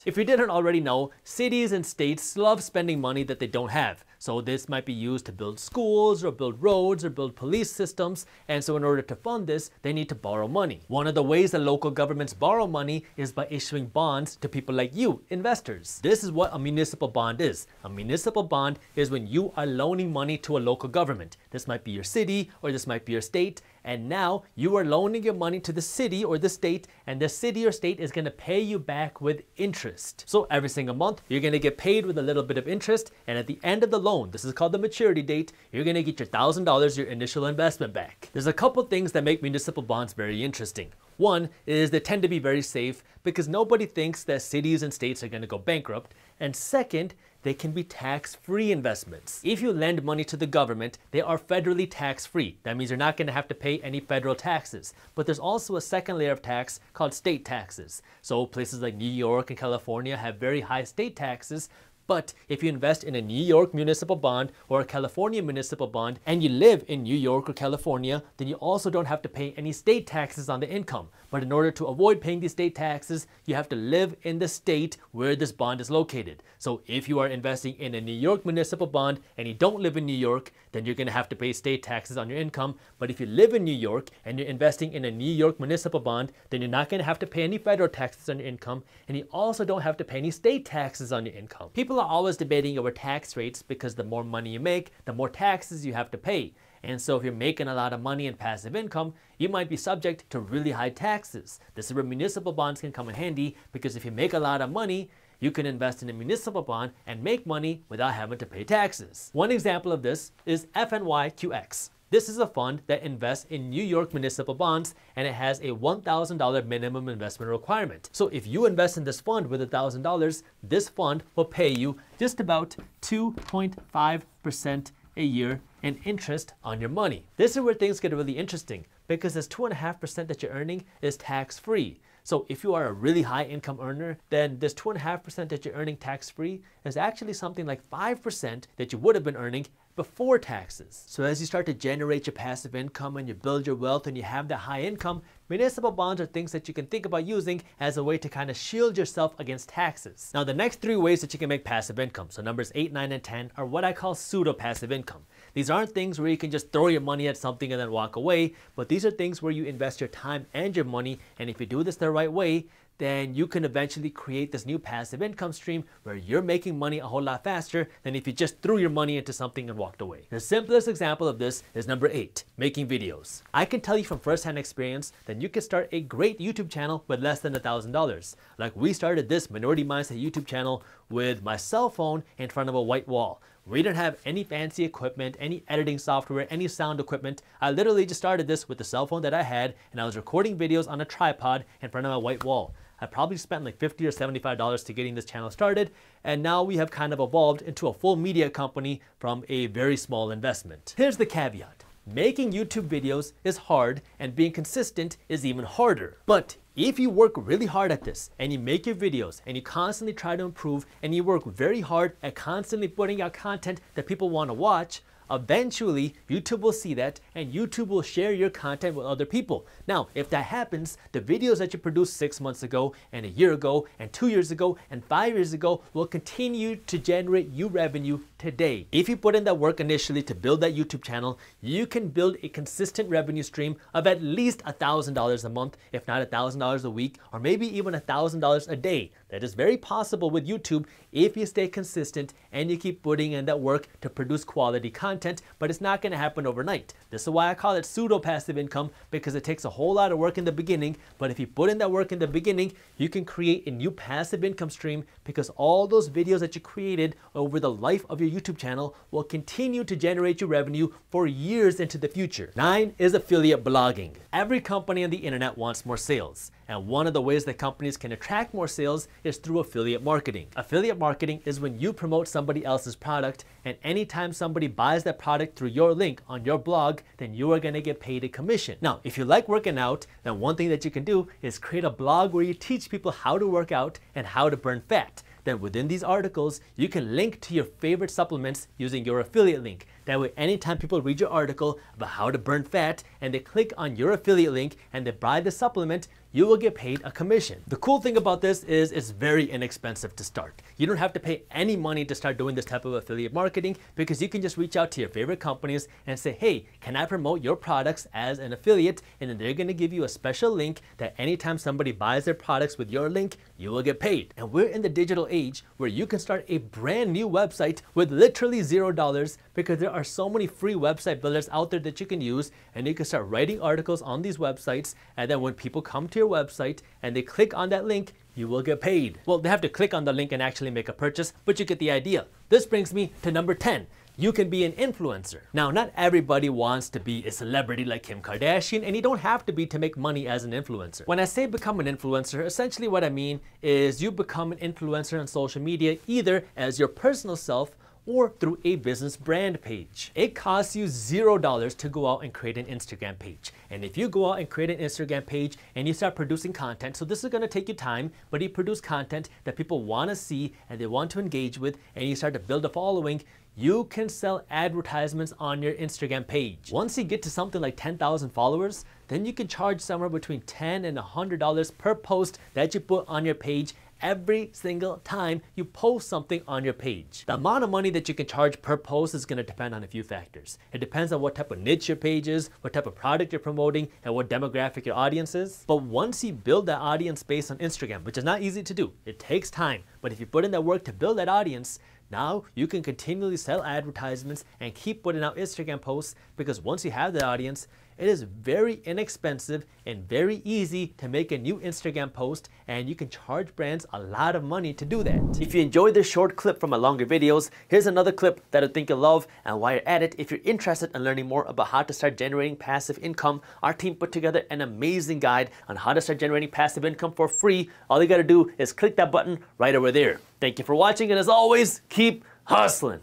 If you didn't already know, cities and states love spending money that they don't have. So this might be used to build schools or build roads or build police systems. And so in order to fund this, they need to borrow money. One of the ways that local governments borrow money is by issuing bonds to people like you, investors. This is what a municipal bond is. A municipal bond is when you are loaning money to a local government. This might be your city or this might be your state. And now you are loaning your money to the city or the state, and the city or state is going to pay you back with interest. So every single month, you're going to get paid with a little bit of interest. And at the end of the loan, this is called the maturity date, you're going to get your $1,000, your initial investment back. There's a couple things that make municipal bonds very interesting. One is they tend to be very safe because nobody thinks that cities and states are going to go bankrupt. And second, they can be tax-free investments. If you lend money to the government, they are federally tax-free. That means you're not going to have to pay any federal taxes. But there's also a second layer of tax called state taxes. So places like New York and California have very high state taxes. But if you invest in a New York municipal bond or a California municipal bond and you live in New York or California, then you also don't have to pay any state taxes on the income. But in order to avoid paying these state taxes, you have to live in the state where this bond is located. So if you are investing in a New York municipal bond and you don't live in New York, then you're going to have to pay state taxes on your income. But if you live in New York and you're investing in a New York municipal bond, then you're not going to have to pay any federal taxes on your income, and you also don't have to pay any state taxes on your income. People are always debating over tax rates because the more money you make, the more taxes you have to pay. And so if you're making a lot of money in passive income, you might be subject to really high taxes. This is where municipal bonds can come in handy, because if you make a lot of money, you can invest in a municipal bond and make money without having to pay taxes. One example of this is FNYQX. This is a fund that invests in New York municipal bonds, and it has a $1,000 minimum investment requirement. So if you invest in this fund with $1,000, this fund will pay you just about 2.5% a year in interest on your money. This is where things get really interesting, because this 2.5% that you're earning is tax-free. So if you are a really high income earner, then this 2.5% that you're earning tax-free is actually something like 5% that you would have been earning before taxes. So as you start to generate your passive income and you build your wealth and you have that high income, municipal bonds are things that you can think about using as a way to kind of shield yourself against taxes. Now the next three ways that you can make passive income, so numbers 8, 9, and 10, are what I call pseudo-passive income. These aren't things where you can just throw your money at something and then walk away, but these are things where you invest your time and your money, and if you do this the right way, then you can eventually create this new passive income stream where you're making money a whole lot faster than if you just threw your money into something and walked away. The simplest example of this is number 8, making videos. I can tell you from first-hand experience that you can start a great YouTube channel with less than $1,000. Like we started this Minority Mindset YouTube channel with my cell phone in front of a white wall. We didn't have any fancy equipment, any editing software, any sound equipment. I literally just started this with the cell phone that I had, and I was recording videos on a tripod in front of a white wall. I probably spent like $50 or $75 to getting this channel started, and now we have kind of evolved into a full media company from a very small investment. Here's the caveat. Making YouTube videos is hard, and being consistent is even harder. But if you work really hard at this and you make your videos and you constantly try to improve and you work very hard at constantly putting out content that people want to watch, eventually YouTube will see that and YouTube will share your content with other people. Now, if that happens, the videos that you produced 6 months ago and a year ago and 2 years ago and 5 years ago will continue to generate you revenue today. If you put in that work initially to build that YouTube channel, you can build a consistent revenue stream of at least $1,000 a month, if not $1,000 a week, or maybe even $1,000 a day. That is very possible with YouTube if you stay consistent and you keep putting in that work to produce quality content, but it's not going to happen overnight. This is why I call it pseudo-passive income, because it takes a whole lot of work in the beginning, but if you put in that work in the beginning, you can create a new passive income stream, because all those videos that you created over the life of your YouTube channel will continue to generate you revenue for years into the future. 9 is affiliate blogging. Every company on the internet wants more sales, and one of the ways that companies can attract more sales is through affiliate marketing. Affiliate marketing is when you promote somebody else's product, and anytime somebody buys that product through your link on your blog, then you are going to get paid a commission. Now, if you like working out, then one thing that you can do is create a blog where you teach people how to work out and how to burn fat. Then within these articles, you can link to your favorite supplements using your affiliate link. That way, anytime people read your article about how to burn fat and they click on your affiliate link and they buy the supplement, you will get paid a commission. The cool thing about this is it's very inexpensive to start. You don't have to pay any money to start doing this type of affiliate marketing because you can just reach out to your favorite companies and say, hey, can I promote your products as an affiliate? And then they're going to give you a special link that anytime somebody buys their products with your link, you will get paid. And we're in the digital age where you can start a brand new website with literally $0 because there are so many free website builders out there that you can use, and you can start writing articles on these websites, and then when people come to your website and they click on that link, you will get paid. Well, they have to click on the link and actually make a purchase, but you get the idea. This brings me to number 10. You can be an influencer. Now, not everybody wants to be a celebrity like Kim Kardashian, and you don't have to be to make money as an influencer. When I say become an influencer, essentially what I mean is you become an influencer on social media either as your personal self or through a business brand page. It costs you $0 to go out and create an Instagram page. And if you go out and create an Instagram page and you start producing content, so this is gonna take you time, but you produce content that people wanna see and they want to engage with, and you start to build a following, you can sell advertisements on your Instagram page. Once you get to something like 10,000 followers, then you can charge somewhere between $10 and $100 per post that you put on your page every single time you post something on your page. The amount of money that you can charge per post is going to depend on a few factors. It depends on what type of niche your page is, what type of product you're promoting, and what demographic your audience is. But once you build that audience base on Instagram, which is not easy to do, it takes time, but if you put in that work to build that audience, now you can continually sell advertisements and keep putting out Instagram posts, because once you have that audience, it is very inexpensive and very easy to make a new Instagram post, and you can charge brands a lot of money to do that. If you enjoyed this short clip from my longer videos, here's another clip that I think you'll love. And while you're at it, if you're interested in learning more about how to start generating passive income, our team put together an amazing guide on how to start generating passive income for free. All you gotta do is click that button right over there. Thank you for watching, and as always, keep hustling.